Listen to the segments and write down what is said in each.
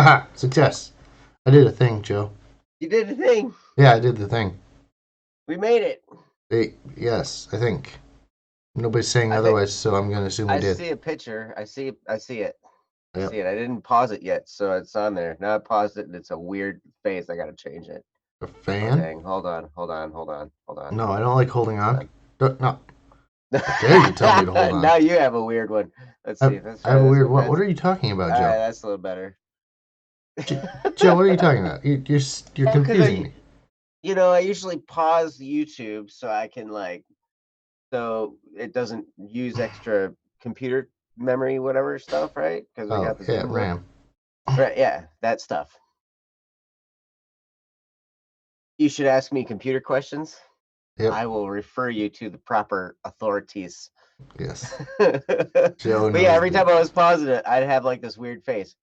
Haha, success. I did a thing, Joe. You did the thing. Yeah, I did the thing. We made it. Yes, I think. Nobody's saying I think otherwise, so I'm going to assume we I did. see a picture. I see it. I Yep. see it. I didn't pause it yet, so it's on there. Now I paused it and it's a weird face. I gotta change it. A Oh fan? dang. Hold on. Hold on. Hold on. Hold on. No, I don't like holding on. Hold No. How dare you tell me to hold on. on? Now you have a weird one. Let's I, see. Let's I have try a this weird one. what? What That's are you talking about, all right. Joe? That's a little better. Joe, what are you talking about? You're Oh, because confusing me. I usually pause YouTube so I can so it doesn't use extra computer memory, whatever stuff, right? Because we Oh, got the yeah, Zooms up. RAM. Right, yeah, that stuff. You should ask me computer questions. Yep. I will refer you to the proper authorities. Yes. But Joe yeah, knows every the. time I was pausing it, I'd have like this weird face,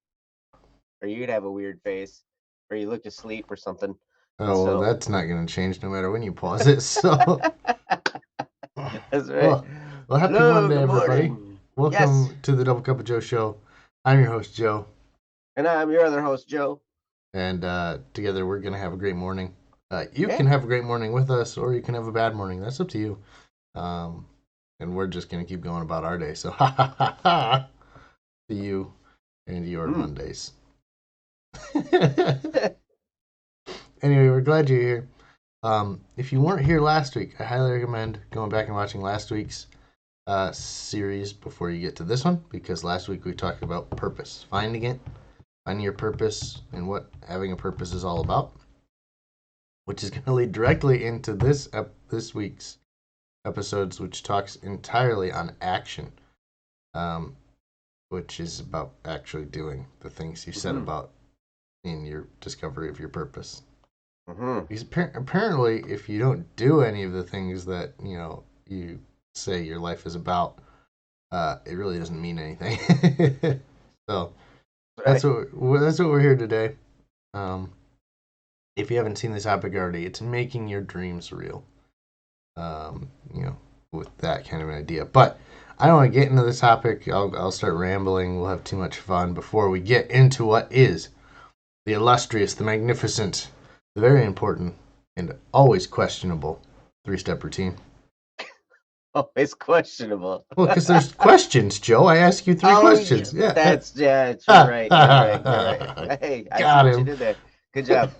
or you'd have a weird face, or you looked asleep or something. And Oh, well, so that's not going to change no matter when you pause it. So, that's right. well, well, happy Hello, Monday, good everybody. morning. Yes, Welcome to the Double Cup of Joe show. I'm your host, Joe, and I'm your other host, Joe. and together we're going to have a great morning. You can Yeah. have a great morning with us, or you can have a bad morning. That's up to you. Um, and we're just going to keep going about our day. So, ha ha ha ha to you and your Mm. Mondays. Anyway, we're glad you're here. If you weren't here last week, I highly recommend going back and watching last week's series before you get to this one, because last week we talked about purpose, finding your purpose, and what having a purpose is all about, which is going to lead directly into this week's episodes, which talks entirely on action, um, which is about actually doing the things you set Hmm. about in your discovery of your purpose. Hmm. Because apparently, if you don't do any of the things that you say your life is about, it really doesn't mean anything. So Right. that's what we're here today. Um, if you haven't seen this topic already, it's making your dreams real. Um, you know, with that kind of an idea. But I don't want to get into this topic. I'll start rambling. We'll have too much fun before we get into what is the illustrious, the magnificent, the very important, and always questionable three-step routine. Oh, it's questionable. Well, because there's questions, Joe. I ask you three Oh, yeah, questions. Yeah. you're right. You're right. You're right. Hey, I see Got what you him. did there. Good job.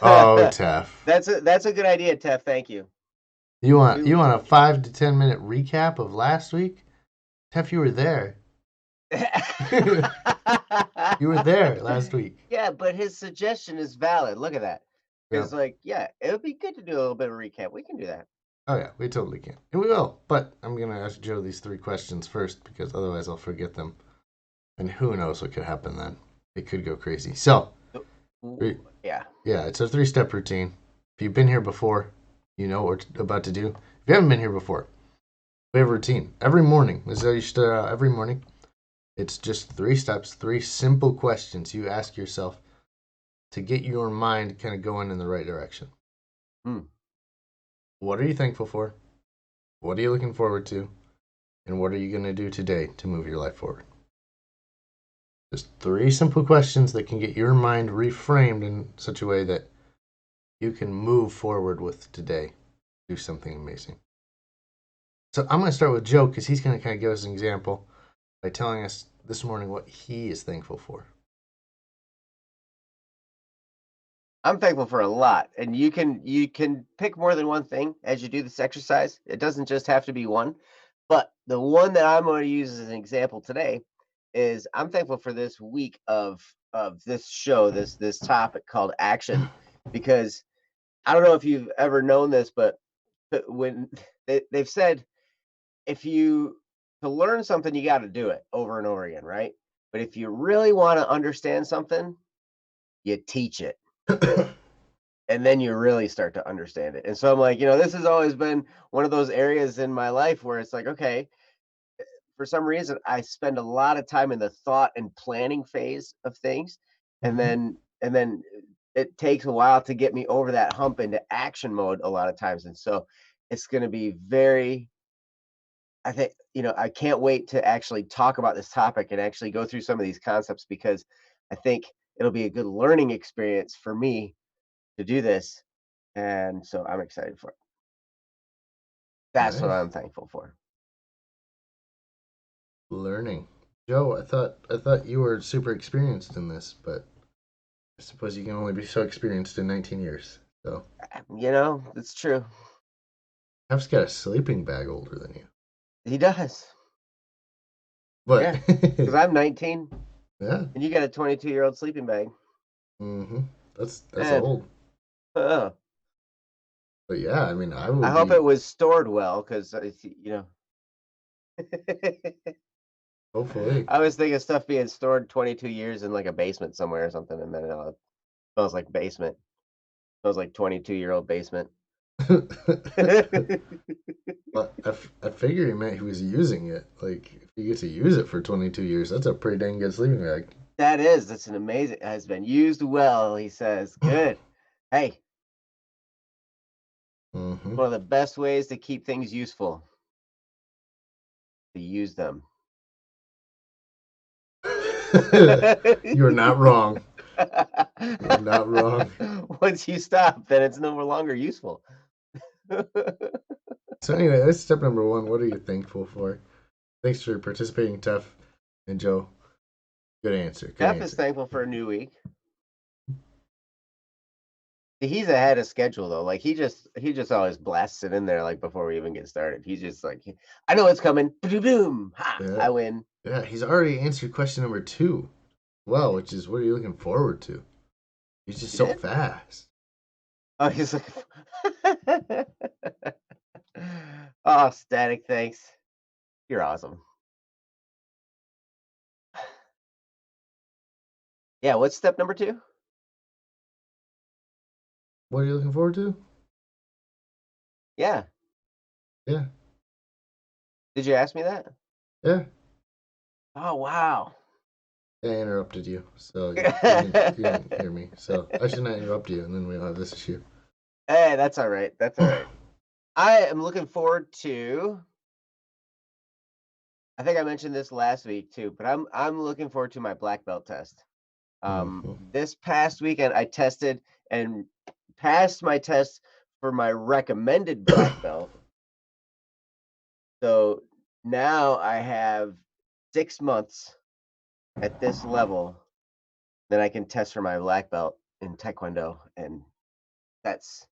Oh, Tef. That's a good idea, Tef. Thank you. You want We you want a 5 to 10 minute recap of last week? Tef, you were there. You were there last week. Yeah, but his suggestion is valid. Look at that. Because Yep. yeah, it would be good to do a little bit of recap. We can do that. Oh yeah, we totally can. And we will. But I'm gonna ask Joe these three questions first because otherwise I'll forget them. And who knows what could happen then. It could go crazy. So Ooh, yeah. yeah, it's a three-step routine. If you've been here before, you know what we're about to do. If you haven't been here before, we have a routine. Every morning, this is how you start out every morning. It's just 3 steps, 3 simple questions you ask yourself to get your mind kind of going in the right direction. Hmm. What are you thankful for? What are you looking forward to? And what are you going to do today to move your life forward? Just 3 simple questions that can get your mind reframed in such a way that you can move forward with today. Do something amazing. So I'm going to start with Joe because he's going to kind of give us an example by telling us this morning what he is thankful for. I'm thankful for a lot, and you can pick more than one thing as you do this exercise. It doesn't just have to be one, but the one that I'm going to use as an example today is I'm thankful for this week of this show, this topic called action, because I don't know if you've ever known this, but when they've said if you to learn something, you got to do it over and over again, right? But if you really want to understand something, you teach it and then you really start to understand it. And so I'm like, this has always been one of those areas in my life where it's like, okay, for some reason, I spend a lot of time in the thought and planning phase of things, and Mhm. then it takes a while to get me over that hump into action mode a lot of times. And so it's going to be very I think, I can't wait to actually talk about this topic and actually go through some of these concepts because I think it'll be a good learning experience for me to do this. And so I'm excited for it. That's what Nice. I'm thankful for. Learning. Joe, I thought you were super experienced in this, but I suppose you can only be so experienced in 19 years. So It's true. I've just got a sleeping bag older than you. He does. But Yeah. Because I'm 19 yeah. and you got a 22-year-old sleeping bag. Mm-hmm. That's Man, old. uh, But yeah, I mean, I I would hope it be was stored well because, hopefully. I was thinking stuff being stored 22 years in like a basement somewhere or something. And then it smells like basement. Smells like 22-year-old basement. But I figure he meant he was using it. Like, if you get to use it for 22 years, that's a pretty dang good sleeping bag. That's an amazing, has been used well, he says. Good. Hey, Mm-hmm. one of the best ways to keep things useful, to use them. You're not wrong. You're not wrong. Once you stop, then it's no longer useful. So anyway, that's step number one. What are you thankful for? Thanks for participating, Tough and Joe. Good answer. Good Jeff is answer. thankful for a new week. He's ahead of schedule though. Like he just always blasts it in there like before we even get started. He's just like, I know it's coming. Boom, boom. Ha! Yeah. I win. Yeah, he's already answered question number two. Well, which is what are you looking forward to? He's just You so did? fast. Oh, he's like, oh, Static. Thanks. You're awesome. Yeah. What's step number two? What are you looking forward to? Yeah. Yeah. Did you ask me that? Yeah. Oh, wow. Yeah, I interrupted you, so you didn't hear me. So I should not interrupt you, and then we'll have this issue. Hey, that's all right. That's all right. I am looking forward to. I think I mentioned this last week too, but I'm looking forward to my black belt test. Mm-hmm. This past weekend I tested and passed my test for my recommended black belt. So now I have 6 months at this level that I can test for my black belt in Taekwondo, and that's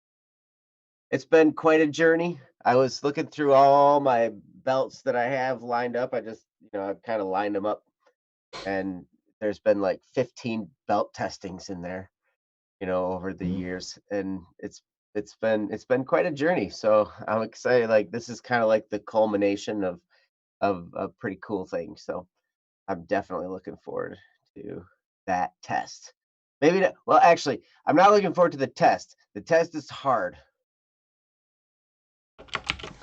it's been quite a journey. I was looking through all my belts that I have lined up. I just, I've kind of lined them up, and there's been like 15 belt testings in there, over the years, and it's been quite a journey. So I'm excited. Like this is kind of like the culmination of a pretty cool thing. So I'm definitely looking forward to that test. Maybe not, well, actually, I'm not looking forward to the test. The test is hard,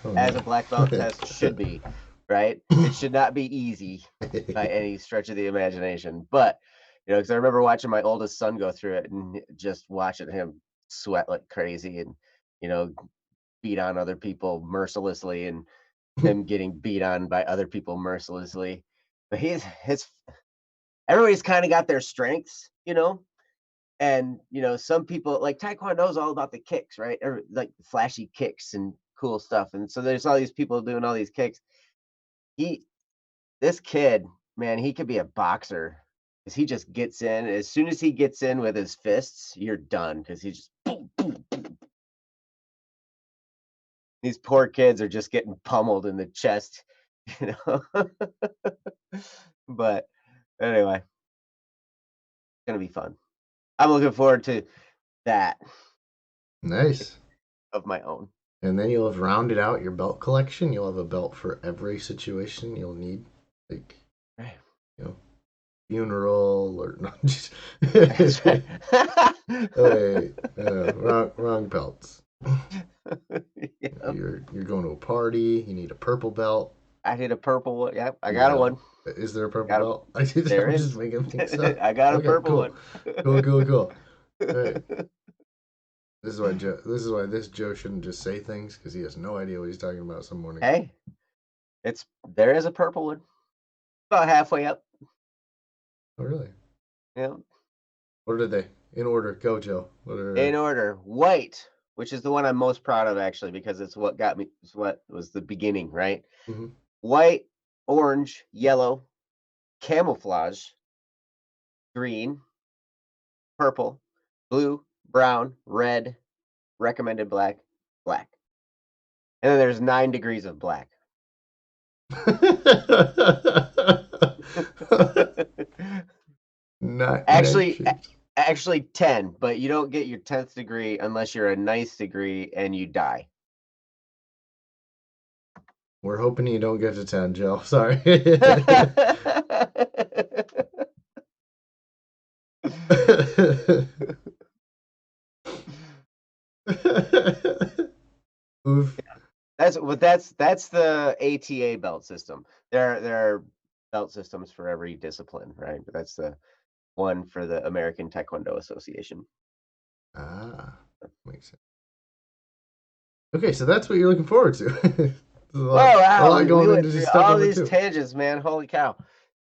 Oh as no. a black belt test should be, right? It should not be easy by any stretch of the imagination. But, because I remember watching my oldest son go through it and just watching him sweat like crazy and, you know, beat on other people mercilessly and him getting beat on by other people mercilessly. But everybody's kind of got their strengths. And some people like taekwondo is all about the kicks, right? Like flashy kicks and cool stuff. And so there's all these people doing all these kicks. He This kid, man, he could be a boxer because he just gets in. As soon as he gets in with his fists, you're done because he just boom, boom, boom. These poor kids are just getting pummeled in the chest, you know. But anyway, it's gonna be fun. I'm looking forward to that Nice. of my own. And then you'll have rounded out your belt collection. You'll have a belt for every situation you'll need, like Right. you know, funeral or not. Just That's right. oh wait, wrong belts. Yeah. You're going to a party. You need a purple belt. I did a purple one. Yep, I You got a have. one. Is there a purple Got a belt? There I'm just is. making things up. I got a Okay, purple cool, one. cool. All right. This is why Joe. This is why this Joe shouldn't just say things because he has no idea what he's talking about some mornings. Hey, There is a purple one about halfway up. Oh, really? Yeah. What are they? In order. Go, Joe. What In are? order, white, which is the one I'm most proud of actually, because it's what was the beginning, right? Mhm. White, orange, yellow, camouflage, green, purple, blue, brown, red, recommended black, black. And then there's 9 degrees of black. Nine Actually, shapes. actually 10, but you don't get your 10th degree unless you're a ninth degree and you die. We're hoping you don't get to 10, Joe. Sorry. Oof. That's the ATA belt system. There are belt systems for every discipline, right? But that's the one for the American Taekwondo Association. Ah, makes sense. Okay, so that's what you're looking forward to. There's Whoa, a wow, lot we going into went through step all number these two. tangents, man. Holy cow.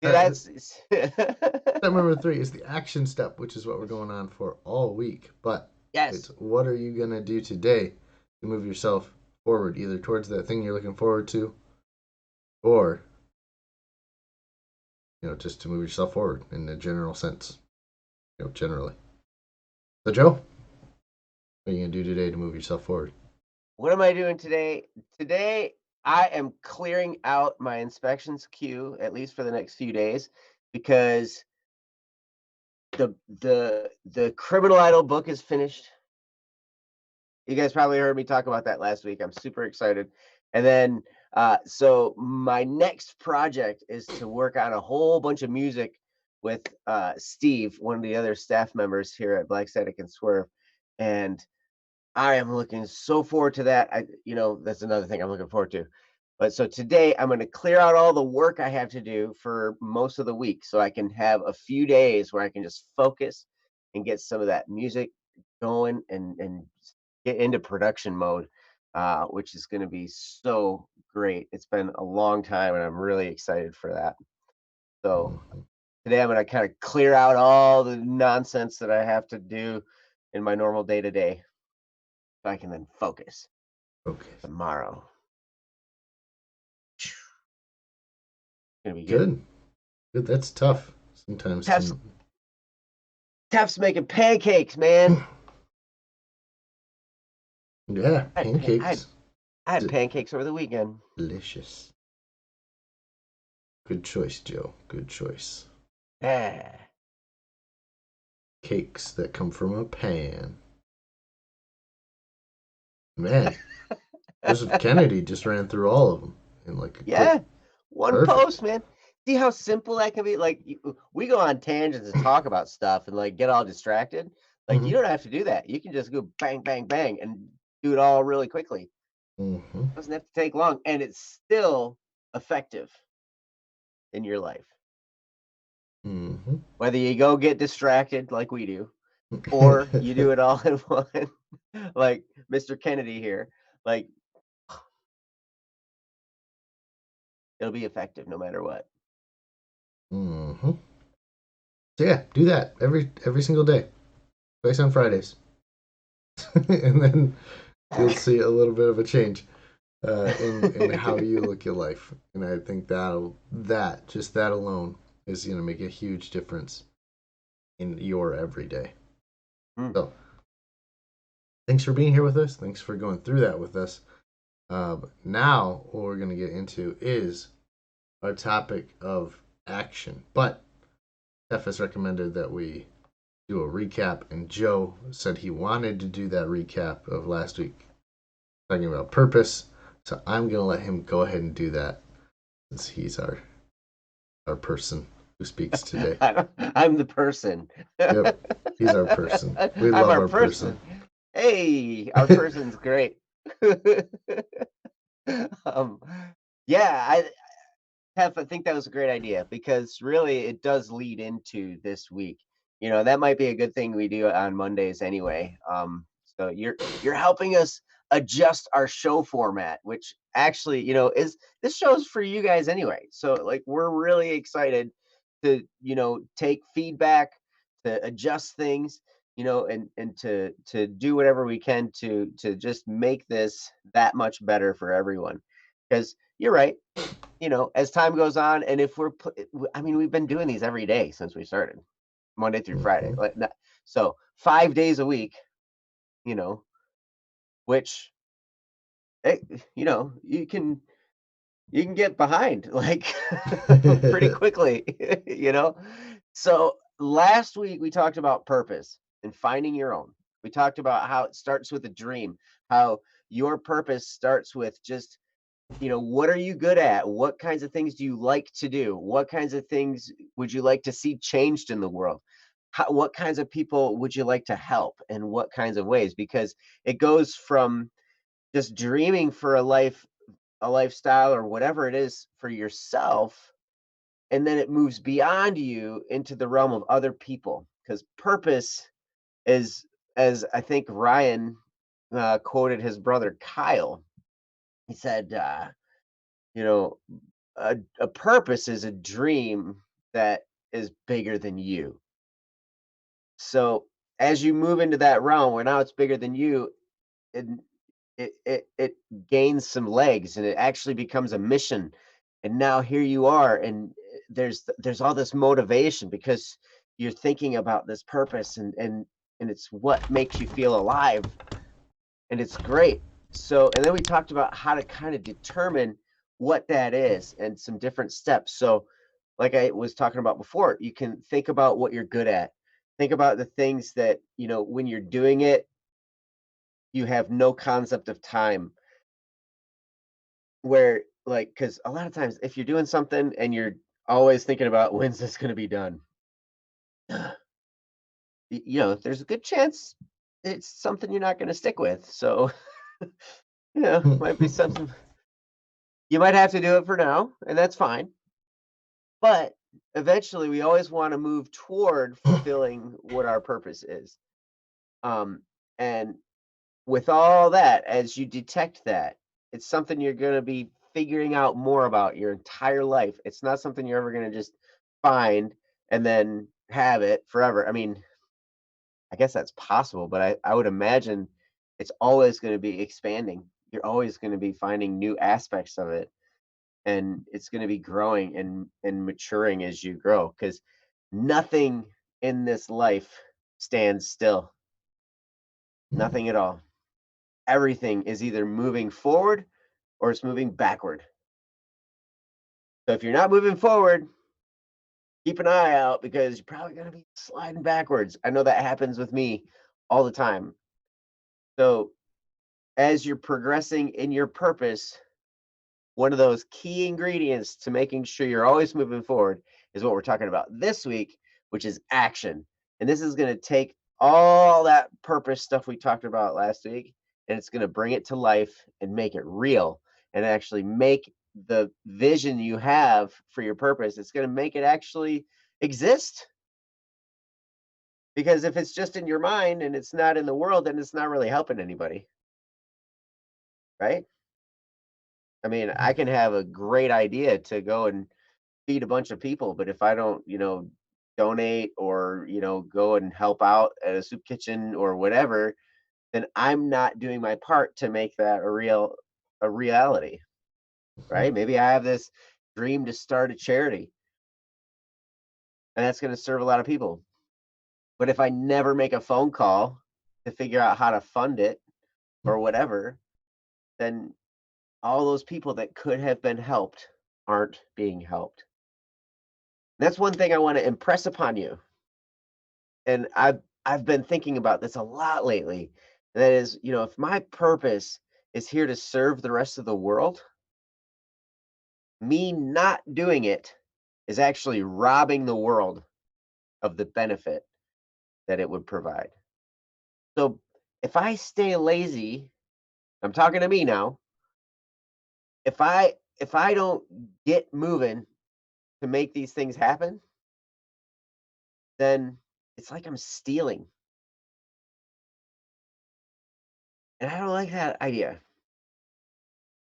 See, Uh, that's Step number three is the action step, which is what we're going on for all week. But it's yes. what are you going to do today to move yourself forward, either towards that thing you're looking forward to, or just to move yourself forward in a general sense, generally. So, Joe, what are you going to do today to move yourself forward? What am I doing today? Today, I am clearing out my inspections queue, at least for the next few days, because the Criminal Idol book is finished. You guys probably heard me talk about that last week. I'm super excited. And then, so my next project is to work on a whole bunch of music with Steve, one of the other staff members here at Black Static and Swerve. And I am looking so forward to that. That's another thing I'm looking forward to. But so today I'm going to clear out all the work I have to do for most of the week so I can have a few days where I can just focus and get some of that music going and get into production mode, which is going to be so great. It's been a long time and I'm really excited for that. So Mhm. today I'm going to kind of clear out all the nonsense that I have to do in my normal day to day so I can then focus Okay. tomorrow. It's gonna be good. Good. Good. That's tough sometimes Tef's to. Tef's making pancakes, man. Yeah, I had, pa- I had pancakes. I had pancakes over the weekend. Delicious. Good choice, Joe. Good choice. Yeah. Cakes that come from a pan. Man, Joseph Kennedy just ran through all of them in like a quick. Yeah. One Perfect. post, man. See how simple that can be? Like we go on tangents and talk about stuff and like get all distracted. Like you Hmm. don't have to do that. You can just go bang, bang, bang and do it all really quickly. Hmm. Doesn't have to take long, and it's still effective in your life. Hmm. Whether you go get distracted like we do, or you do it all in one, like Mr. Kennedy here. Like it'll be effective no matter what. Hmm. So yeah, do that every single day, twice on Fridays, and then you'll see a little bit of a change in how you look at life. And I think that alone is going to make a huge difference in your everyday. Hmm. So thanks for being here with us. Thanks for going through that with us. Now, what we're going to get into is our topic of action. But Steph has recommended that we do a recap, and Joe said he wanted to do that recap of last week, talking about purpose. So I'm going to let him go ahead and do that since he's our person who speaks today. I'm the person. Yep, he's our person. We I'm love our our person. person. Hey, our person's great. um, yeah, I think that was a great idea because really it does lead into this week. That might be a good thing we do on Mondays anyway. So you're helping us adjust our show format, which actually, is this show's for you guys anyway. So like we're really excited to, take feedback, to adjust things, and to do whatever we can to just make this that much better for everyone. Because you're right, as time goes on, and if I mean, we've been doing these every day since we started, Monday through Friday. Mhm. So 5 days a week, you know, which eh, you can get behind like pretty quickly, you know. So last week we talked about purpose and finding your own. We talked about how it starts with a dream, how your purpose starts with just, what are you good at? What kinds of things do you like to do? What kinds of things would you like to see changed in the world? What kinds of people would you like to help, and what kinds of ways? Because it goes from just dreaming for a lifestyle or whatever it is for yourself, and then it moves beyond you into the realm of other people, because purpose is, as I think Ryan quoted his brother Kyle. He said, you know a purpose is a dream that is bigger than you. So as you move into that realm where now it's bigger than you, it it gains some legs, and it actually becomes a mission. And now here you are, and there's all this motivation because you're thinking about this purpose, and it's what makes you feel alive, and it's great. So, and then we talked about how to kind of determine what that is and some different steps. So, like I was talking about before, you can think about what you're good at. Think about the things that, when you're doing it, you have no concept of time. Where, like, because a lot of times if you're doing something and you're always thinking about when's this going to be done, there's a good chance it's something you're not going to stick with. So, might be something you might have to do it for now, and that's fine. But eventually, we always want to move toward fulfilling what our purpose is. Um, and with all that, as you detect that, it's something you're going to be figuring out more about your entire life. It's not something you're ever going to just find and then have it forever. I mean, I guess that's possible, but I would imagine it's always going to be expanding. You're always going to be finding new aspects of it, and it's going to be growing and maturing as you grow, because nothing in this life stands still. Nothing at all. Everything is either moving forward or it's moving backward. So if you're not moving forward, keep an eye out, because you're probably going to be sliding backwards. I know that happens with me all the time. So as you're progressing in your purpose, one of those key ingredients to making sure you're always moving forward is what we're talking about this week, which is action. And this is going to take all that purpose stuff we talked about last week, and it's going to bring it to life and make it real, and actually make the vision you have for your purpose. It's going to make it actually exist. Because if it's just in your mind and it's not in the world, then it's not really helping anybody, right? I mean, I can have a great idea to go and feed a bunch of people, but if I don't, donate, or, go and help out at a soup kitchen or whatever, then I'm not doing my part to make that a reality, right? Maybe I have this dream to start a charity, and that's going to serve a lot of people. But if I never make a phone call to figure out how to fund it or whatever, then all those people that could have been helped aren't being helped. That's one thing I want to impress upon you. And I've been thinking about this a lot lately. That is, if my purpose is here to serve the rest of the world, me not doing it is actually robbing the world of the benefit that it would provide. So if I stay lazy, I'm talking to me now. If I don't get moving to make these things happen, then it's like I'm stealing. and I don't like that idea.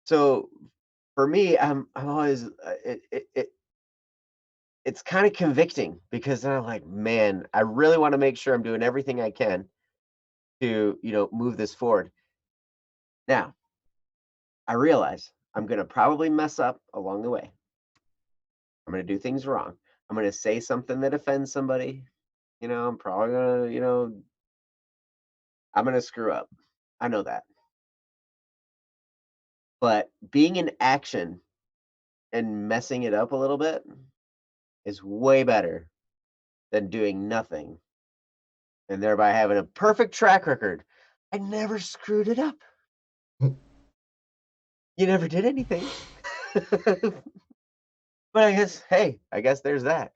So for me, I'm always it's kind of convicting because then I'm like, man, I really want to make sure I'm doing everything I can to, move this forward. Now, I realize I'm going to probably mess up along the way. I'm going to do things wrong. I'm going to say something that offends somebody. I'm probably going to, I'm going to screw up. I know that. But being in action and messing it up a little bit is way better than doing nothing and thereby having a perfect track record. I never screwed it up. You never did anything. But I guess, hey, I guess there's that.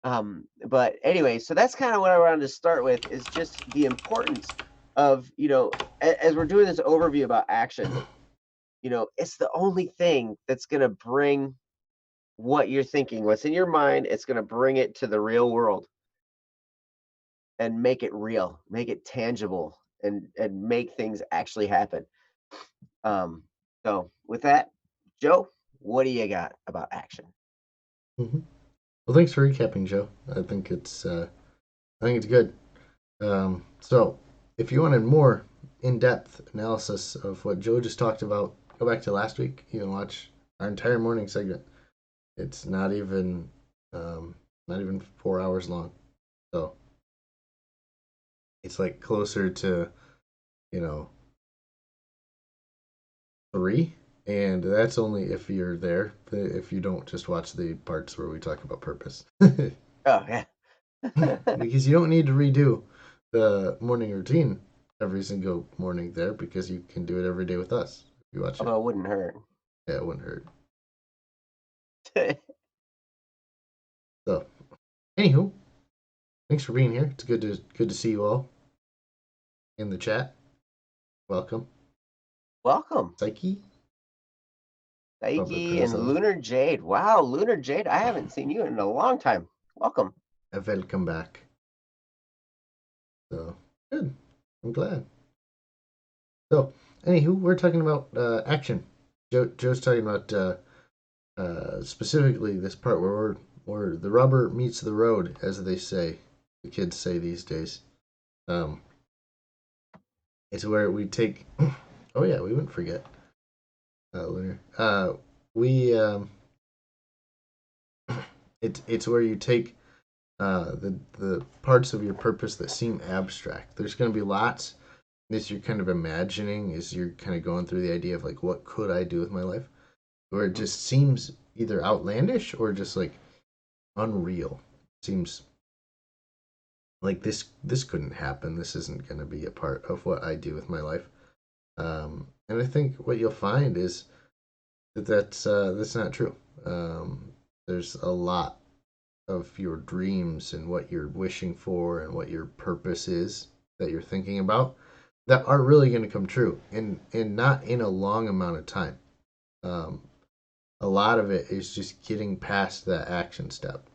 But anyway, so that's kind of what I wanted to start with is just the importance of, as we're doing this overview about action, it's the only thing that's going to bring what you're thinking, what's in your mind, it's going to bring it to the real world and make it real, make it tangible and make things actually happen. Um, so with that, Joe, what do you got about action? Hmm. Well, thanks for recapping, Joe. I think it's good. So, if you wanted more in-depth analysis of what Joe just talked about, go back to last week. You can watch our entire morning segment. It's not even 4 hours long. So it's like closer to you know 3, and that's only if you're there. If you don't just watch the parts where we talk about purpose, Oh yeah. because you don't need to redo the morning routine every single morning there because you can do it every day with us if you watch it. Although it wouldn't hurt. Yeah, it wouldn't hurt. So, anywho, thanks for being here. It's good to see you all in the chat. Welcome, Welcome, Psyche. Probably Psyche pronounced and that wrong. Lunar Jade. Wow, Lunar Jade, I haven't seen you in a long time. Welcome. Welcome back. So good. I'm glad. So, anywho, we're talking about Joe's talking about specifically this part where the rubber meets the road, as they say, the kids say these days. Um, it's where we take. Oh yeah, we wouldn't forget Lunar. We it's where you take the parts of your purpose that seem abstract. There's going to be lots as you're kind of imagining, as you're kind of going through the idea of like, what could I do with my life? Where it just seems either outlandish or just like unreal. Seems like this couldn't happen. This isn't going to be a part of what I do with my life. And I think what you'll find is that's not true. There's a lot of your dreams and what you're wishing for and what your purpose is that you're thinking about that are really going to come true and not in a long amount of time. Um, a lot of it is just getting past that action step.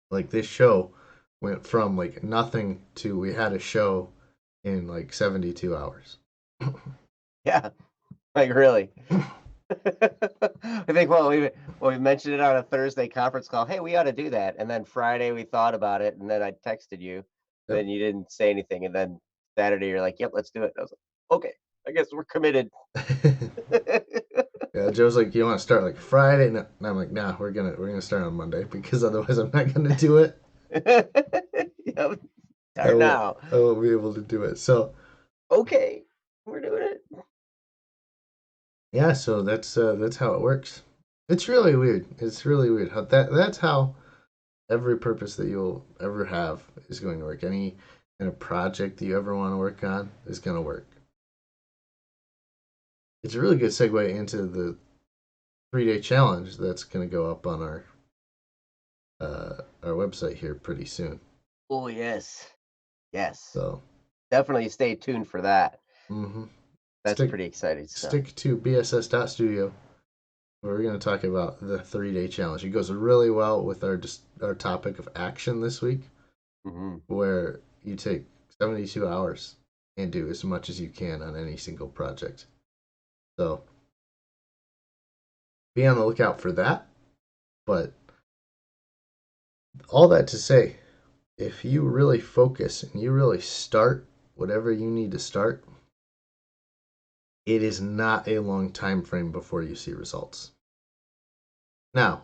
Like this show went from like nothing to we had a show in like 72 hours. Yeah, like really. I think we mentioned it on a Thursday conference call. Hey, we ought to do that. And then Friday we thought about it, and then I texted you. Yep. Then you didn't say anything, and then Saturday you're like, "Yep, let's do it." I was like, "Okay, I guess we're committed." Yeah, Joe's like, you want to start like Friday? No, and I'm like, nah, we're gonna start on Monday because otherwise I'm not gonna do it. Yep, I start won't now. I won't be able to do it. So Okay, we're doing it. yeah, so that's how it works. It's really weird. It's really weird how that's how every purpose that you'll ever have is going to work. Any kind of project that you ever want to work on is going to work. It's a really good segue into the 3-day challenge that's going to go up on our website here pretty soon. Oh yes, yes. So Definitely stay tuned for that. mm-hmm. That's stick pretty exciting stuff. stick to bss.studio where we're going to talk about the 3-day challenge. It goes really well with our topic of action this week, Hmm. where you take 72 hours and do as much as you can on any single project. So be on the lookout for that. But all that to say, if you really focus and you really start whatever you need to start, it is not a long time frame before you see results. Now,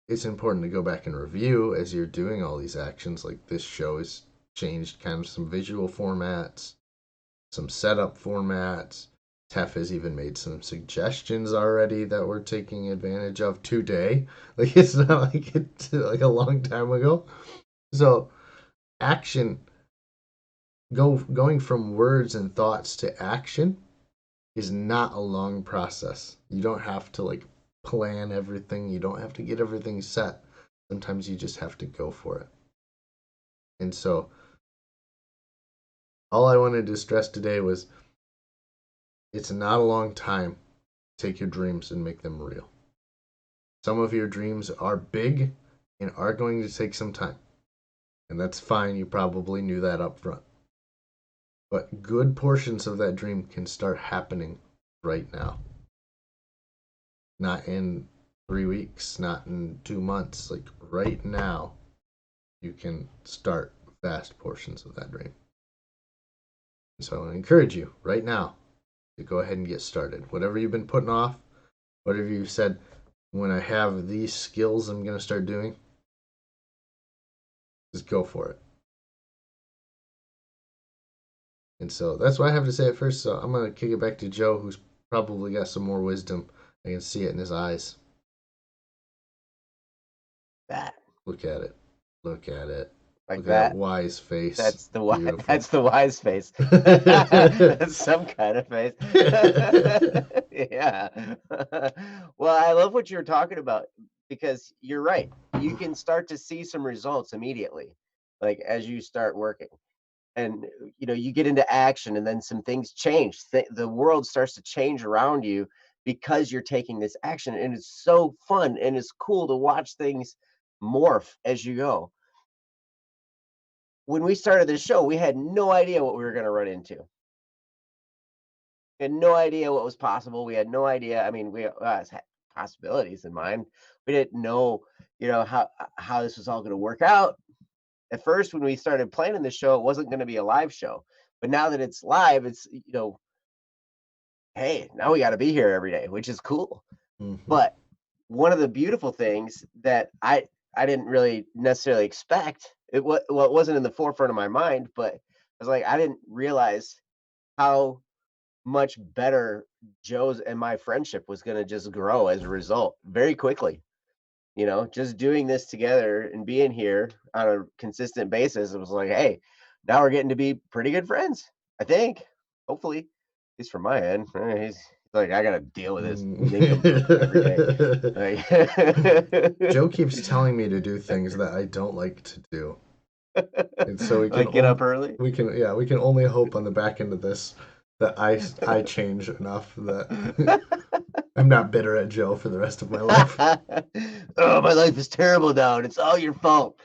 it's important to go back and review as you're doing all these actions. Like this show has changed kind of some visual formats, some setup formats. Tef has even made some suggestions already that we're taking advantage of today. Like it's not like it's like a long time ago. So action going from words and thoughts to action is not a long process. You don't have to like plan everything. You don't have to get everything set. Sometimes you just have to go for it. And so all I wanted to stress today was it's not a long time. Take your dreams and make them real. Some of your dreams are big and are going to take some time. And that's fine. You probably knew that up front. But good portions of that dream can start happening right now. Not in 3 weeks, not in 2 months. Like right now, you can start vast portions of that dream. So I want to encourage you right now to go ahead and get started. Whatever you've been putting off, whatever you've said, when I have these skills I'm going to start doing, just go for it. And so that's what I have to say at first. So I'm going to kick it back to Joe, who's probably got some more wisdom. I can see it in his eyes. That. Look at it. Look at it. Like Look that. at that wise face. That's the Beautiful. That's the wise face. That's some kind of face. Yeah. Well, I love what you're talking about because you're right. You can start to see some results immediately, like as you start working. And you get into action and then some things change. The world starts to change around you because you're taking this action, and it's so fun and it's cool to watch things morph as you go. When we started this show, we had no idea what we were going to run into. We had no idea what was possible. We had no idea. I mean, we had possibilities in mind. We didn't know, how this was all going to work out. At first, when we started planning the show, it wasn't going to be a live show. But now that it's live, it's hey, now we got to be here every day, which is cool. Mm-hmm. But one of the beautiful things that I didn't really necessarily expect, it wasn't in the forefront of my mind, but I was like, I didn't realize how much better Joe's and my friendship was going to just grow as a result very quickly. Just doing this together and being here on a consistent basis, it was like, hey, now we're getting to be pretty good friends, I think. Hopefully, at least from my end. He's like, I got to deal with this nincompoop every day. Like, Joe keeps telling me to do things that I don't like to do. And so we can like get up early. We can only hope on the back end of this that I change enough that I'm not bitter at Joe for the rest of my life. Oh, my life is terrible now, and it's all your fault.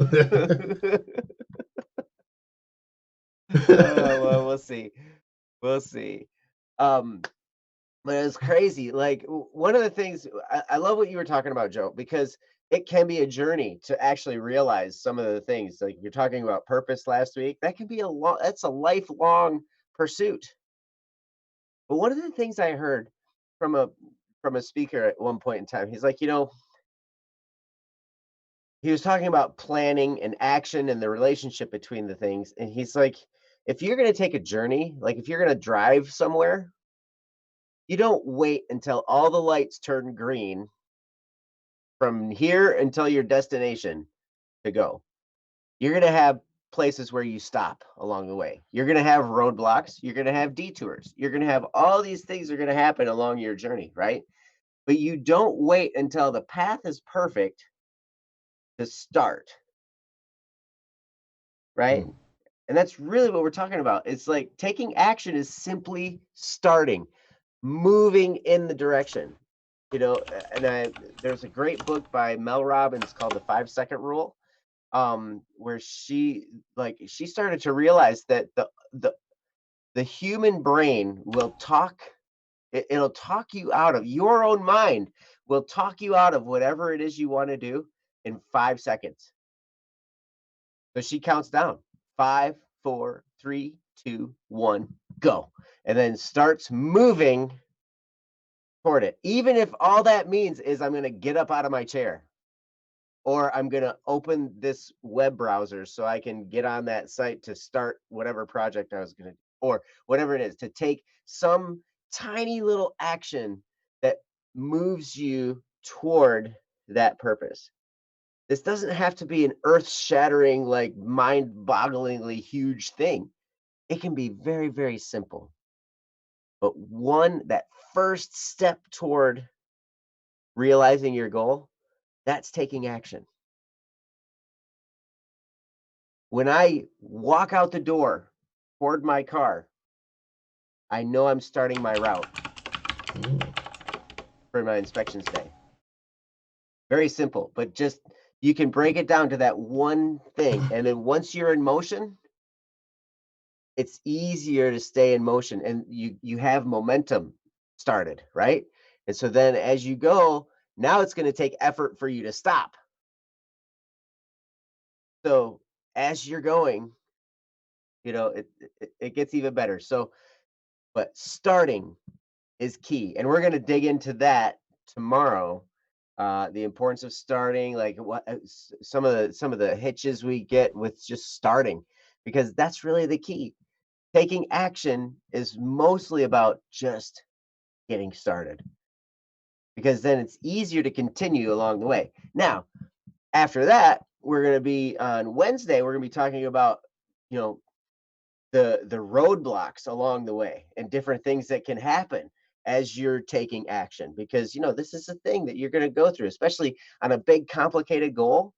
Well, we'll see. We'll see. But it's crazy. Like one of the things I love what you were talking about, Joe, because it can be a journey to actually realize some of the things. Like you're talking about purpose last week. That can be that's a lifelong pursuit. But one of the things I heard from a speaker at one point in time, he's like, he was talking about planning and action and the relationship between the things. And he's like, if you're going to take a journey, like if you're going to drive somewhere, you don't wait until all the lights turn green from here until your destination to go. You're going to have places where you stop along the way. You're going to have roadblocks. You're going to have detours. You're going to have all these things are going to happen along your journey, right? But you don't wait until the path is perfect to start, right? And that's really what we're talking about. It's like taking action is simply starting, moving in the direction. And there's a great book by Mel Robbins called The 5 Second Rule, where she started to realize that the The human brain will talk, it'll talk you out of your own mind, will talk you out of whatever it is you want to do in 5 seconds. So she counts down 5, 4, 3, 2, 1, go. And then starts moving toward it. Even if all that means is I'm going to get up out of my chair, or I'm going to open this web browser so I can get on that site to start whatever project I was going to, or whatever it is, to take some tiny little action that moves you toward that purpose. This doesn't have to be an earth shattering, like mind bogglingly huge thing. It can be very, very simple. But that first step toward realizing your goal, that's taking action. When I walk out the door toward my car, I know I'm starting my route Mm. for my inspections day. Very simple, but just you can break it down to that one thing. And then once you're in motion, it's easier to stay in motion and you have momentum started, right? And so then as you go, now it's going to take effort for you to stop. So as you're going, it gets even better. So, but starting is key, and we're going to dig into that tomorrow. The importance of starting, like some of the hitches we get with just starting, because that's really the key. Taking action is mostly about just getting started, because then it's easier to continue along the way. Now, after that, we're going to be on Wednesday. We're going to be talking about, you know, the roadblocks along the way and different things that can happen as you're taking action, because this is a thing that you're going to go through, especially on a big complicated goal.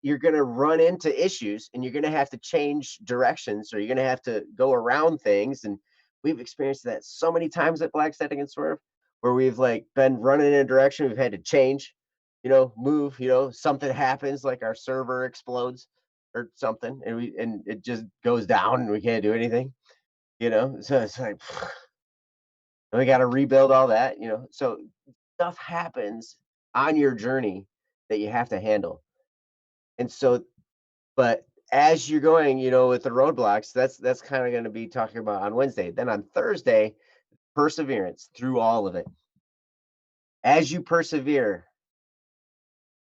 You're going to run into issues and you're going to have to change directions, or you're going to have to go around things. And we've experienced that so many times at Black Setting and Swerve, where we've like been running in a direction, we've had to change, move, something happens, like our server explodes or something, and it just goes down and we can't do anything, so it's like we got to rebuild all that, so stuff happens on your journey that you have to handle. And so, but as you're going, with the roadblocks, that's kind of going to be talking about on Wednesday. Then on Thursday, perseverance through all of it. As you persevere,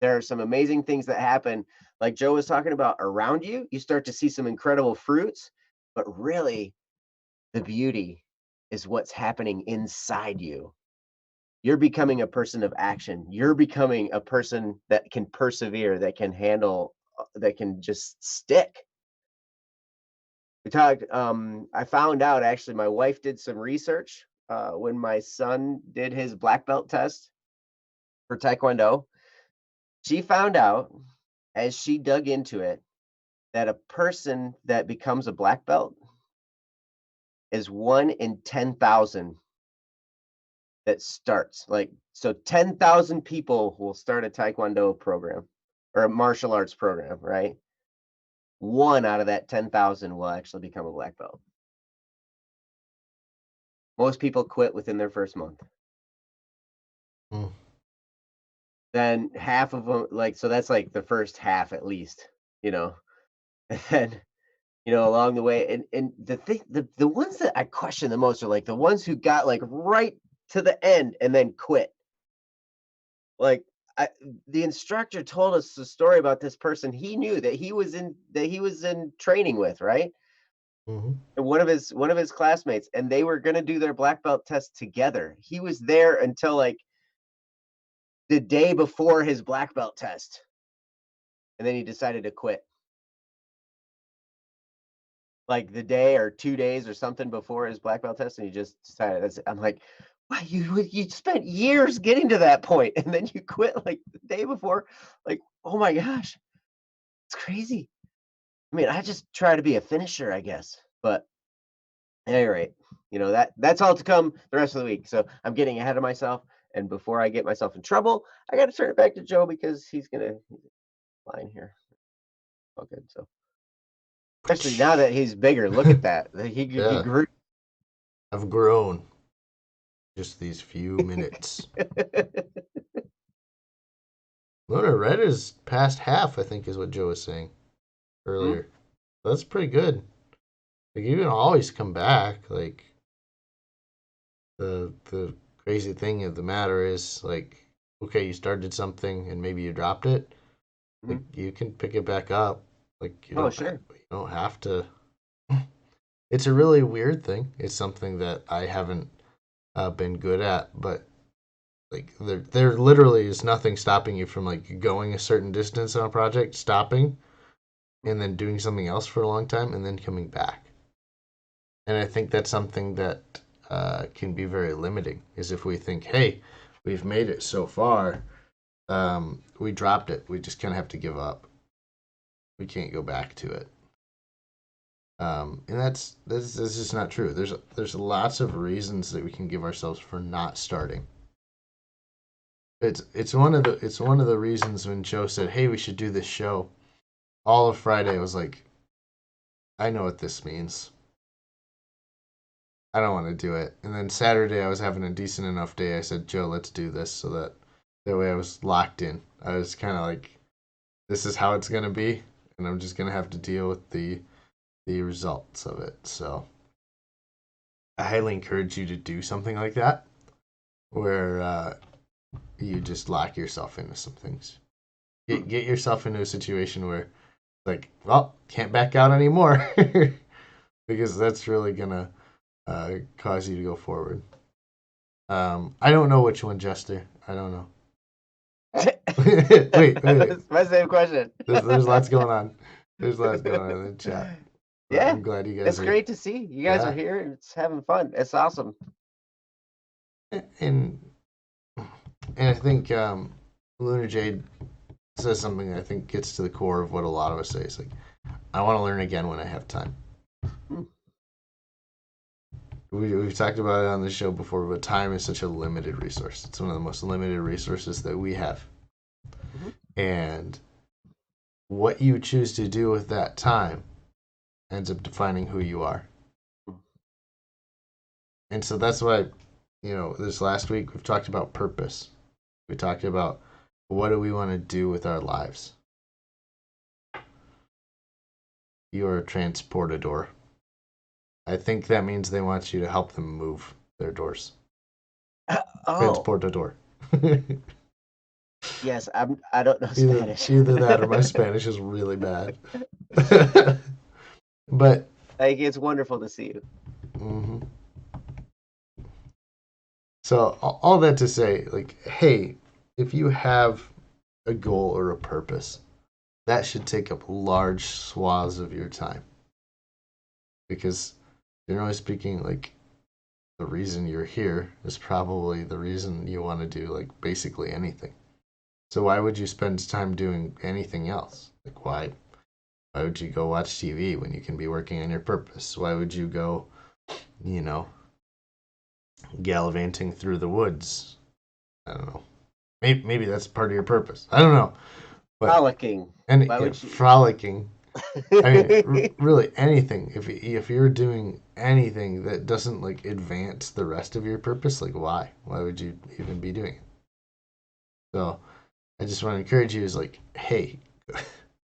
there are some amazing things that happen. Like Joe was talking about around you, you start to see some incredible fruits, but really the beauty is what's happening inside you. You're becoming a person of action. You're becoming a person that can persevere, that can handle, that can just stick. I found out, actually, my wife did some research when my son did his black belt test for Taekwondo. She found out, as she dug into it, that a person that becomes a black belt is 1 in 10,000 that starts. Like, so 10,000 people will start a Taekwondo program or a martial arts program, right? One out of that 10,000 will actually become a black belt. Most people quit within their first month. Mm. Then half of them, like, so that's like the first half at least, you know. And then, along the way, and the ones that I question the most are like the ones who got like right to the end and then quit. Like, the instructor told us the story about this person he knew that he was in training with, right? Hmm. And one of his classmates, and they were going to do their black belt test together. He was there until like the day before his black belt test, and then he decided to quit. Like the day or 2 days or something before his black belt test, and he just decided that's it. I'm like, "Wow, you spent years getting to that point, and then you quit, like, the day before?" Like, oh my gosh, it's crazy. I mean, I just try to be a finisher, I guess, but at any rate, that's all to come the rest of the week, so I'm getting ahead of myself, and before I get myself in trouble, I gotta turn it back to Joe because he's gonna line here. All good, so Especially now that he's bigger. Look at that. He Yeah, grew. I've grown just these few minutes. What I read is past half, I think is what Joe was saying Hmm? earlier. That's pretty good. Like you can always come back. Like the crazy thing of the matter is like okay, you started something and maybe you dropped it. Like Hmm. you can pick it back up. Like Oh, sure. you don't have to. It's a really weird thing. It's something that I haven't been good at, but like there literally is nothing stopping you from like going a certain distance on a project, stopping, and then doing something else for a long time, and then coming back. And I think that's something that can be very limiting. Is if we think, hey, we've made it so far, we dropped it. We just kind of have to give up. We can't go back to it. And that's just not true. There's lots of reasons that we can give ourselves for not starting. It's one of the reasons when Joe said, "Hey, we should do this show." All of Friday, I was like, "I know what this means. I don't want to do it." And then Saturday, I was having a decent enough day. I said, "Joe, let's do this," so that way I was locked in. I was kind of like, "This is how it's gonna be," and I'm just gonna have to deal with the results of it. So I highly encourage you to do something like that, where you just lock yourself into some things. Hmm. Get yourself into a situation where like, well, can't back out anymore because that's really gonna cause you to go forward. I don't know which one, Jester. I don't know. Wait. That's my same question. There's lots going on. There's lots going on in the chat. But Yeah, I'm glad you guys it's are. great to see you guys are Yeah, here and it's having fun. It's awesome. and and I think Lunar Jade says something that I think gets to the core of what a lot of us say. It's like, I want to learn again when I have time. Hmm. We've talked about it on the show before, but time is such a limited resource. It's one of the most limited resources that we have. Mhm. And what you choose to do with that time ends up defining who you are. And so that's why, this last week we've talked about purpose. We talked about what do we want to do with our lives. You're a transportador. I think that means they want you to help them move their doors. Oh, Transportador. yes, I don't know either Spanish. either that or my Spanish is really bad. But Like it's wonderful to see you. mhm. So all that to say, like, hey, if you have a goal or a purpose, that should take up large swaths of your time. Because generally speaking, like the reason you're here is probably the reason you want to do like basically anything. So why would you spend time doing anything else? Like why would you go watch TV when you can be working on your purpose? Why would you go, you know, gallivanting through the woods? I don't know. Maybe that's part of your purpose. I don't know. But Frolicking. and Why would you? frolicking. I mean, really anything. If you're doing anything that doesn't like advance the rest of your purpose, like why? Why would you even be doing it? So I just want to encourage you is like, hey, I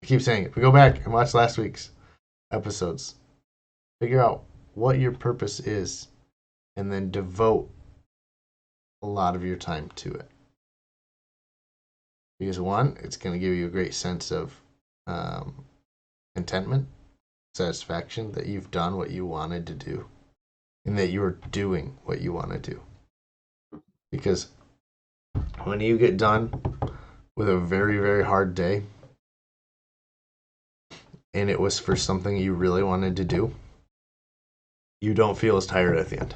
keep saying it. We go back and watch last week's episodes. Figure out what your purpose is, and then devote a lot of your time to it. Because one, it's going to give you a great sense of um, contentment, satisfaction that you've done what you wanted to do, and that you're doing what you want to do. Because when you get done with a very, very hard day, and it was for something you really wanted to do, you don't feel as tired at the end.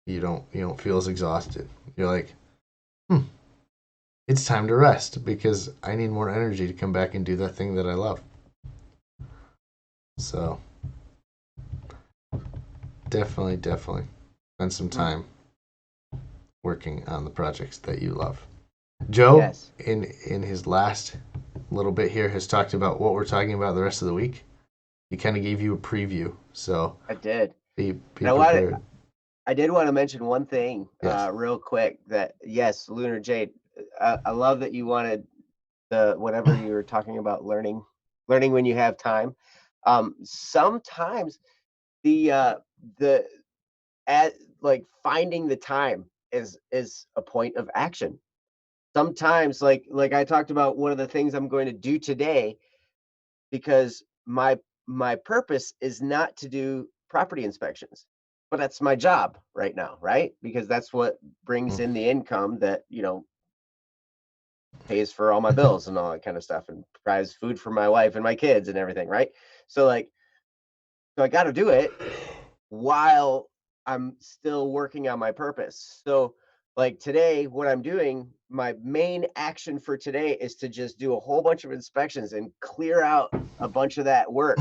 You don't feel as exhausted. You're like, it's time to rest because I need more energy to come back and do that thing that I love. So definitely spend some time working on the projects that you love. Joe, Yes. in his last little bit here has talked about what we're talking about the rest of the week. He kind of gave you a preview, so I did. be And prepared. I did want to mention one thing Yes. real quick that yes, Lunar Jade, I love that you wanted the whatever you were talking about learning when you have time. Sometimes the at like finding the time is a point of action. Sometimes like I talked about one of the things I'm going to do today because my purpose is not to do property inspections, but that's my job right now, right? Because that's what brings in the income that pays for all my bills and all that kind of stuff and provides food for my wife and my kids and everything, right? So so I got to do it while I'm still working on my purpose. So, like today, what I'm doing, my main action for today is to just do a whole bunch of inspections and clear out a bunch of that work.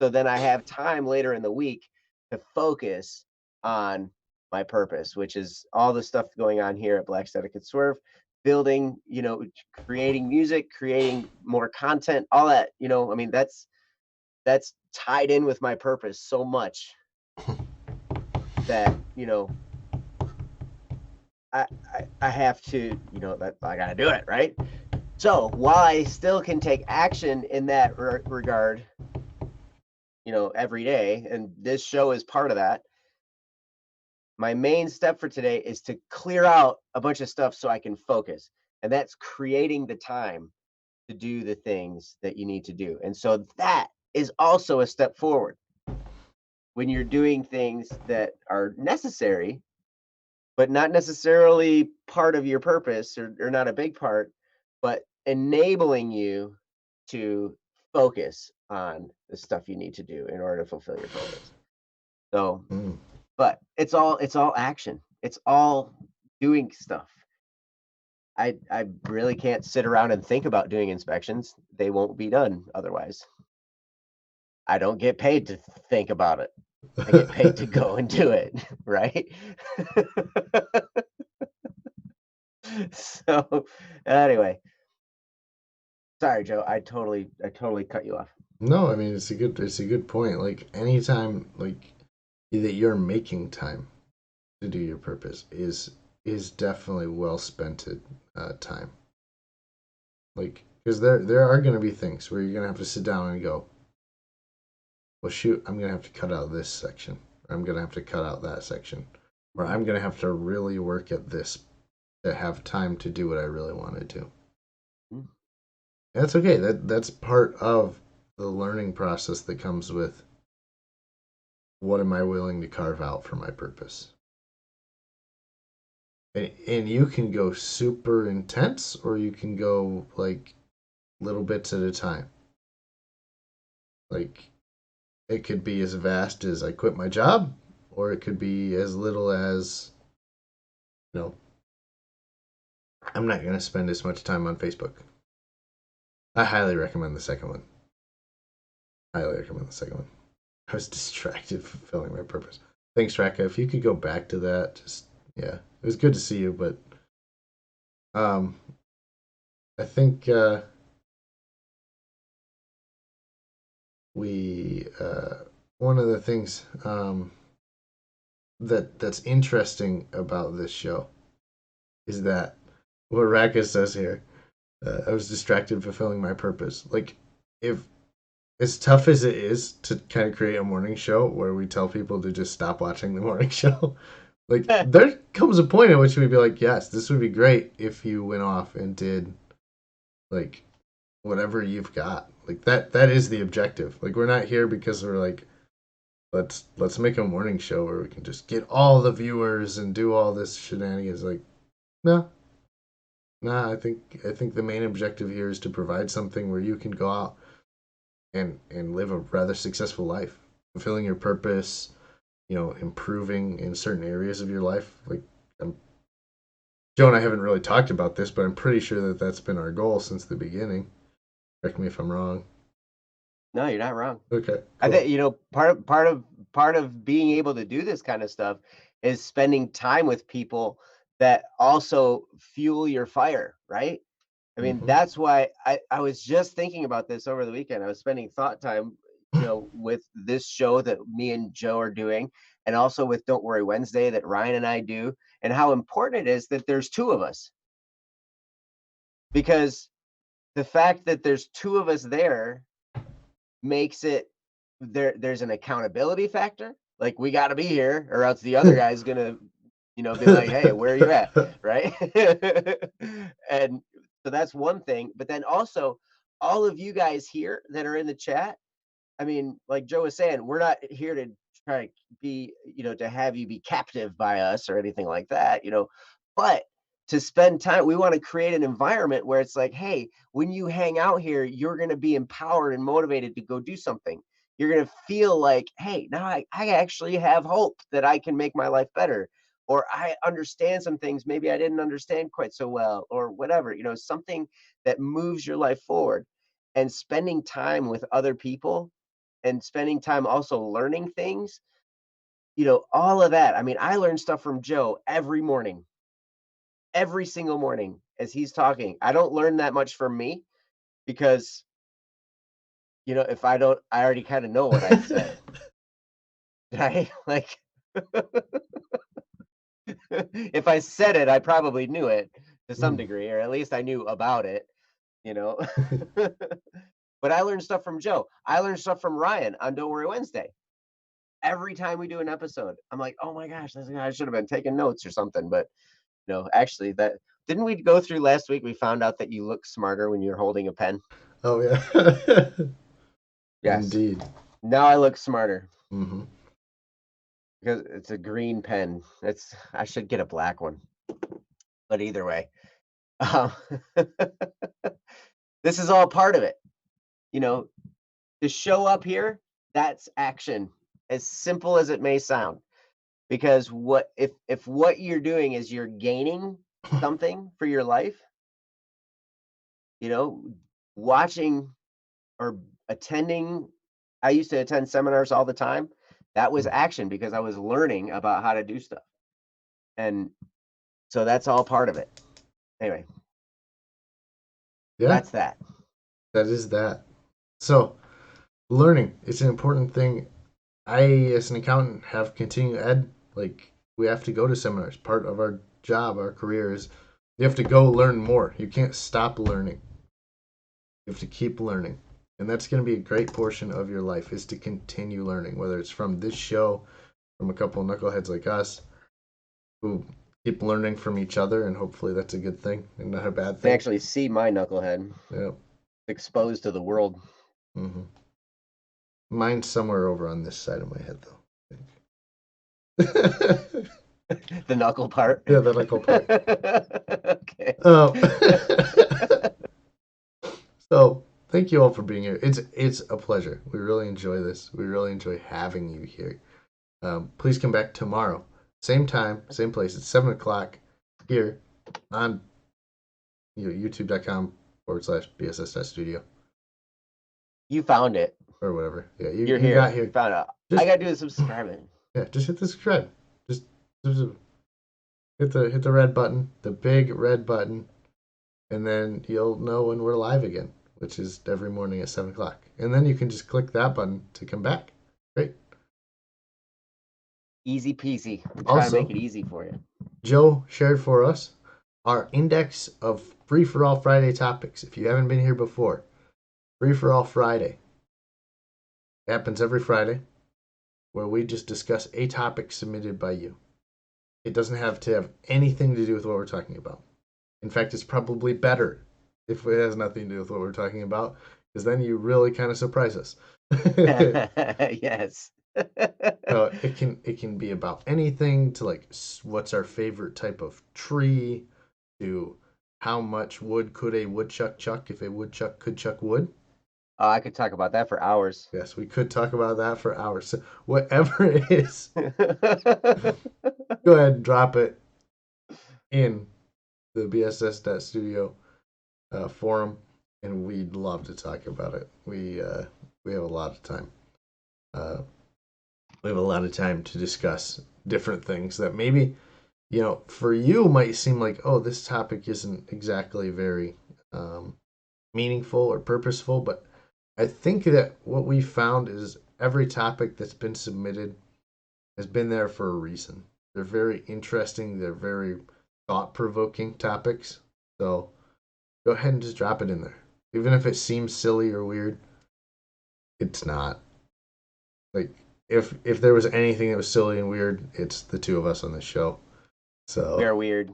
So then I have time later in the week to focus on my purpose, which is all the stuff going on here at Black Static and Swerve, building, creating music, creating more content, all that, I mean, that's tied in with my purpose so much that I have to that I got to do it right. So while I still can take action in that regard, every day, and this show is part of that. My main step for today is to clear out a bunch of stuff so I can focus, and that's creating the time to do the things that you need to do. And so that is also a step forward when you're doing things that are necessary but not necessarily part of your purpose or not a big part, but enabling you to focus on the stuff you need to do in order to fulfill your purpose. So, Mm. but it's all action. It's all doing stuff. I really can't sit around and think about doing inspections. They won't be done otherwise. I don't get paid to think about it. I get paid to go and do it, right? So anyway, sorry, Joe. I totally cut you off. No, I mean it's a good point. Like anytime like that you're making time to do your purpose is definitely well spent time. Like because there are going to be things where you're going to have to sit down and go, well, shoot, I'm going to have to cut out this section, or I'm going to have to cut out that section, or Mhm. I'm going to have to really work at this to have time to do what I really want to do. Mm. That's okay. That's part of the learning process that comes with what am I willing to carve out for my purpose. And you can go super intense, or you can go like little bits at a time. Like it could be as vast as I quit my job, or it could be as little as, you know, I'm not going to spend as much time on Facebook. I highly recommend the second one. Highly recommend the second one. I was distracted fulfilling my purpose. Thanks, Raka. If you could go back to that, just yeah, it was good to see you. But um, I think we one of the things that's interesting about this show is that what Raka says here. I was distracted fulfilling my purpose. Like if as tough as it is to kind of create a morning show where we tell people to just stop watching the morning show, like there comes a point at which we'd be like, yes, this would be great if you went off and did like whatever you've got. Like that is the objective. Like we're not here because we're like let's make a morning show where we can just get all the viewers and do all this shenanigans. Like no, no, I think the main objective here is to provide something where you can go out and live a rather successful life, fulfilling your purpose, improving in certain areas of your life. Like Joe and I haven't really talked about this, but I'm pretty sure that that's been our goal since the beginning. Correct me if I'm wrong. No, you're not wrong. Okay, I cool. think part of being able to do this kind of stuff is spending time with people that also fuel your fire, right? I mean, Mm-hmm. that's why I was just thinking about this over the weekend. I was spending thought time, with this show that me and Joe are doing, and also with Don't Worry Wednesday that Ryan and I do, and how important it is that there's two of us. Because the fact that there's two of us there makes it there's an accountability factor. Like we got to be here, or else the other guy's gonna, be like, "Hey, where are you at?" Right? And so that's one thing. But then also, all of you guys here that are in the chat, I mean, like Joe was saying, we're not here to try to be, to have you be captive by us or anything like that, but to spend time, we want to create an environment where it's like, hey, when you hang out here, you're going to be empowered and motivated to go do something. You're going to feel like, hey, now I actually have hope that I can make my life better. Or I understand some things maybe I didn't understand quite so well, or whatever, something that moves your life forward. And spending time with other people and spending time also learning things, all of that. I mean, I learn stuff from Joe every morning, every single morning as he's talking. I don't learn that much from me because, if I don't, I already kind of know what I said. Right? Like, if I said it, I probably knew it to some Mm. degree, or at least I knew about it, you know. But I learned stuff from Joe. I learned stuff from Ryan on Don't Worry Wednesday. Every time we do an episode, I'm like, oh my gosh, I should have been taking notes or something. But no, actually, that didn't we go through last week? We found out that you look smarter when you're holding a pen. Oh yeah. Yes. Indeed. Now I look smarter Mm-hmm. because it's a green pen. I should get a black one. But either way, um, this is all part of it. You know, to show up here, that's action. As simple as it may sound. Because what if what you're doing is you're gaining something for your life, you know, watching or attending. I used to attend seminars all the time. That was action because I was learning about how to do stuff. And so that's all part of it. Anyway, Yeah, that's that. that is that. So learning, it's an important thing. I, as an accountant, have continuing ed. Like we have to go to seminars. Part of our job, our career is you have to go learn more. You can't stop learning. You have to keep learning. And that's going to be a great portion of your life is to continue learning, whether it's from this show, from a couple of knuckleheads like us who keep learning from each other, and hopefully that's a good thing and not a bad You can thing. actually see my knucklehead Yeah. exposed to the world. Mm-hmm. Mine's somewhere over on this side of my head, though. The knuckle part. Yeah, the knuckle part. Okay. Um, so thank you all for being here. It's a pleasure. We really enjoy this. We really enjoy having you here. Please come back tomorrow, same time, same place. It's 7 o'clock here on youtube.com/bss.studio You found it. or whatever. Yeah, You're you got here. You here. found out. I Just gotta do the subscribing. yeah, just hit the subscribe. Just, just hit the red button, the big red button, and then you'll know when we're live again, which is every morning at 7 o'clock. And then you can just click that button to come back. Great. Easy peasy. We try to make Also, it easy for you. Joe shared for us our index of Free for All Friday topics. If you haven't been here before, Free for All Friday happens every Friday where we just discuss a topic submitted by you. It doesn't have to have anything to do with what we're talking about. In fact, it's probably better if it has nothing to do with what we're talking about, because then you really kind of surprise us. Yes. So it can be about anything to like what's our favorite type of tree to how much wood could a woodchuck chuck if a woodchuck could chuck wood. Oh, I could talk about that for hours. Yes, we could talk about that for hours. So whatever it is, go ahead and drop it in the bss.studio forum, and we'd love to talk about it. We have a lot of time. Uh, we have a lot of time to discuss different things that maybe for you might seem like, oh, this topic isn't exactly very meaningful or purposeful, but I think that what we found is every topic that's been submitted has been there for a reason. They're very interesting, they're very thought provoking topics. So go ahead and just drop it in there. Even if it seems silly or weird, it's not. Like if there was anything that was silly and weird, it's the two of us on this show. We So are weird.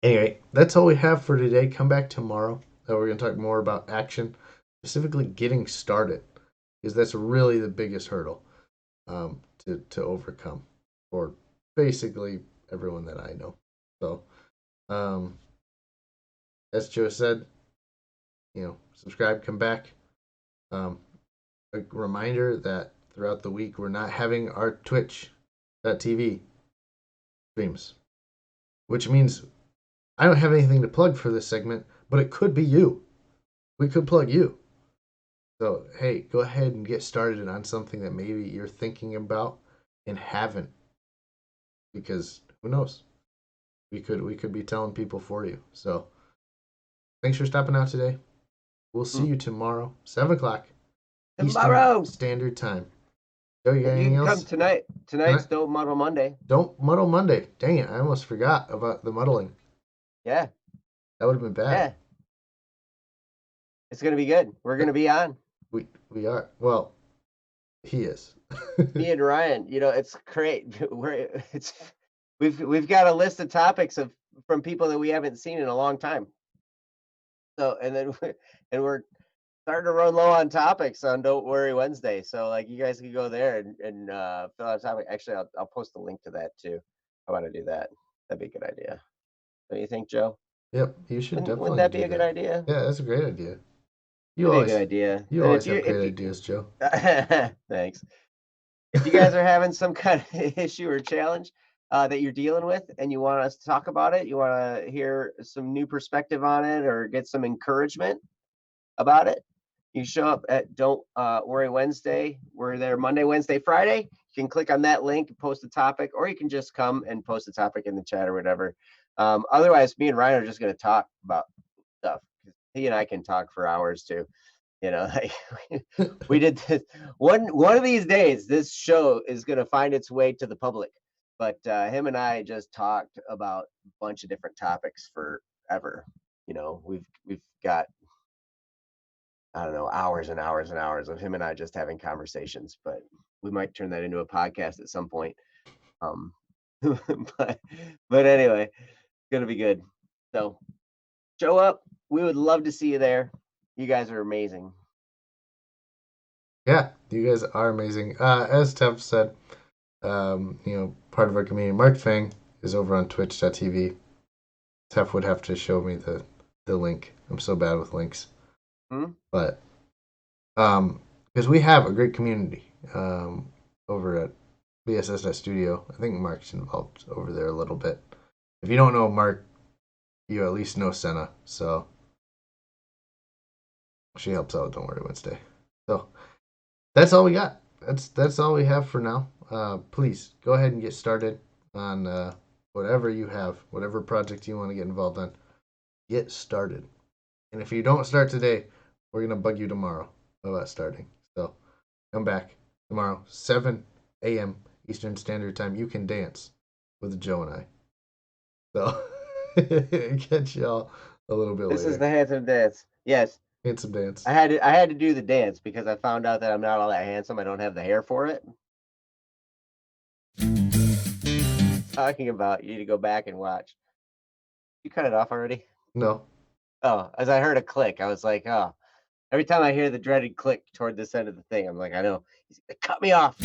anyway, that's all we have for today. Come back tomorrow. We're going to talk more about action, specifically getting started, because that's really the biggest hurdle to overcome for basically everyone that I know. So, as Joe said, subscribe, come back. A reminder that throughout the week we're not having our Twitch.tv streams, which means I don't have anything to plug for this segment, but it could be you. We could plug you. So, hey, go ahead and get started on something that maybe you're thinking about and haven't. Because who knows? We could be telling people for you. So, thanks for stopping out today. We'll see you tomorrow, 7 o'clock Eastern Tomorrow. Standard Time. Joe, you got You anything can else? come tonight. Tonight's Don't Muddle Monday. Don't muddle Monday. Dang it, I almost forgot about the muddling. Yeah. That would have been bad. Yeah. It's gonna be good. We're gonna be on. We are. Well, he is. Me and Ryan, it's great. We've got a list of topics from people that we haven't seen in a long time. So we're starting to run low on topics on Don't Worry Wednesday. So like you guys can go there and fill out a topic. Actually, I'll post a link to that too. I want to do that. That'd be a good idea. Don't you think, Joe? Yep, you should Wouldn't definitely that do be a good that. idea? Yeah, that's a great idea. You That'd be a good always idea. you And always have great ideas, Joe. Thanks. If you guys are having some kind of issue or challenge that you're dealing with and you want us to talk about it, you want to hear some new perspective on it or get some encouragement about it, you show up at Don't Worry Wednesday. We're there Monday, Wednesday, Friday. You can click on that link, post a topic, or you can just come and post a topic in the chat or whatever. Otherwise, me and Ryan are just going to talk about stuff. He and I can talk for hours too. Like we did this. One of these days, this show is going to find its way to the public. But him and I just talked about a bunch of different topics forever. We've got, I don't know, hours and hours and hours of him and I just having conversations. But we might turn that into a podcast at some point. But anyway, it's gonna be good. So show up. We would love to see you there. You guys are amazing. Yeah, you guys are amazing. As Tev said, part of our community, Mark Fang, is over on Twitch.tv. Tev would have to show me the link. I'm so bad with links. But because we have a great community over at BSS.studio. I think Mark's involved over there a little bit. If you don't know Mark, you at least know Senna. So she helps out. Don't worry, Wednesday. So that's all we got. That's all we have for now. Please go ahead and get started on whatever you have, whatever project you want to get involved in. Get started. And if you don't start today, we're gonna bug you tomorrow about starting. So come back tomorrow, 7 a.m. Eastern Standard Time. You can dance with Joe and I. So catch y'all a little bit later. This is the handsome dance. Yes. Handsome dance. I had to do the dance because I found out that I'm not all that handsome. I don't have the hair for it. Talking about, you need to go back and watch. You cut it off already? No. Oh, as I heard a click, I was like, oh. Every time I hear the dreaded click toward this end of the thing, I'm like, I know. He's gonna cut me off.